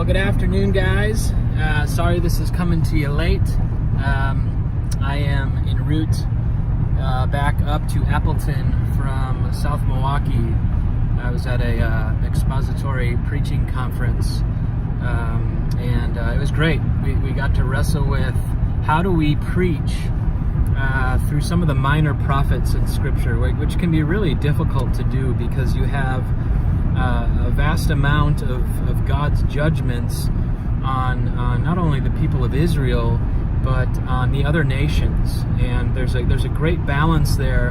good afternoon, guys. Sorry this is coming to you late. I am en route back up to Appleton from South Milwaukee. I was at a expository preaching conference, and it was great. We got to wrestle with how do we preach through some of the minor prophets in Scripture, which can be really difficult to do because you have a vast amount of God's judgments on not only the people of Israel, but on the other nations. And there's a great balance there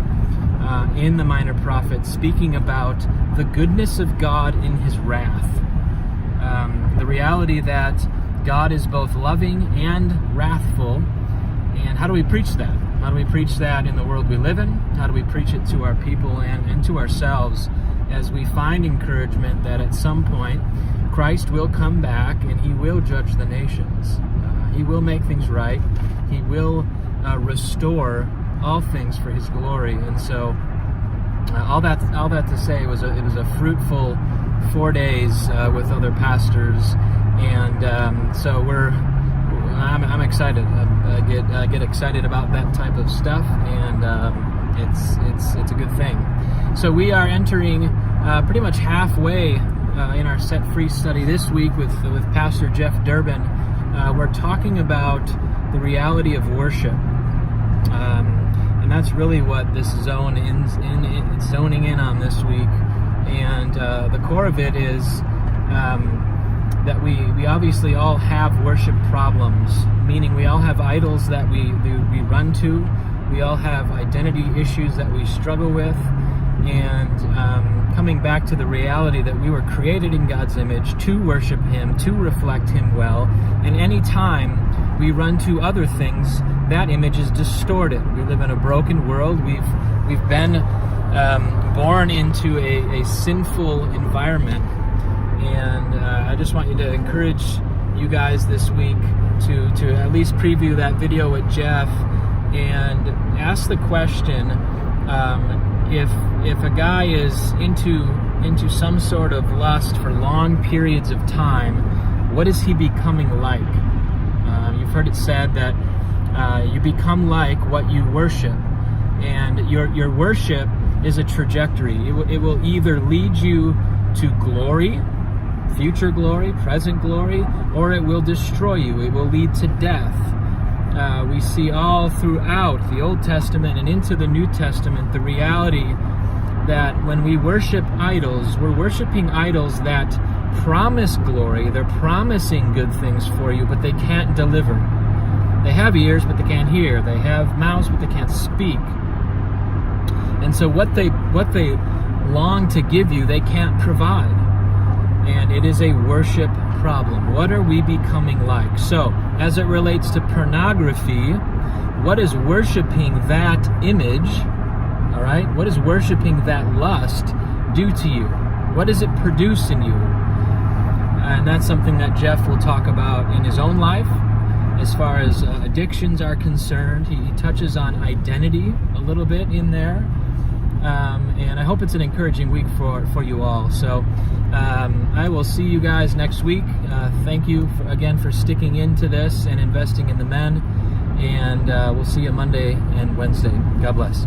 in the minor prophets, speaking about the goodness of God in His wrath. The reality that God is both loving and wrathful. And how do we preach that? How do we preach that in the world we live in? How do we preach it to our people and to ourselves as we find encouragement that at some point Christ will come back and He will judge the nations. He will make things right. He will restore all things for His glory. And so all that to say, it was a fruitful 4 days with other pastors, and so I'm excited. I get excited about that type of stuff, and it's a good thing. So we are entering pretty much halfway in our Set Free study this week with Pastor Jeff Durbin. We're talking about the reality of worship, and that's really what this zoning in on this week. And the core of it is that we obviously all have worship problems, meaning we all have idols that we run to. We all have identity issues that we struggle with, and coming back to the reality that we were created in God's image to worship Him, to reflect Him well, and any time we run to other things, that image is distorted. We live in a broken world. We've been born into a sinful environment, and I just want you to encourage you guys this week to at least preview that video with Jeff and ask the question, if a guy is into some sort of lust for long periods of time, what is he becoming like? You've heard it said that you become like what you worship, and your worship is a trajectory. It will either lead you to glory, future glory, present glory, or it will destroy you. It will lead to death. We see all throughout the Old Testament and into the New Testament the reality that when we worship idols, we're worshiping idols that promise glory. They're promising good things for you, but they can't deliver. They have ears, but they can't hear. They have mouths, but they can't speak. And so what they long to give you, they can't provide. And it is a worship problem. What are we becoming like? So, as it relates to pornography, what is worshiping that image, all right? What does worshiping that lust do to you? What does it produce in you? And that's something that Jeff will talk about in his own life. As far as addictions are concerned, he touches on identity a little bit in there. And I hope it's an encouraging week for you all. So I will see you guys next week. Thank you again for sticking into this and investing in the men. And we'll see you Monday and Wednesday. God bless.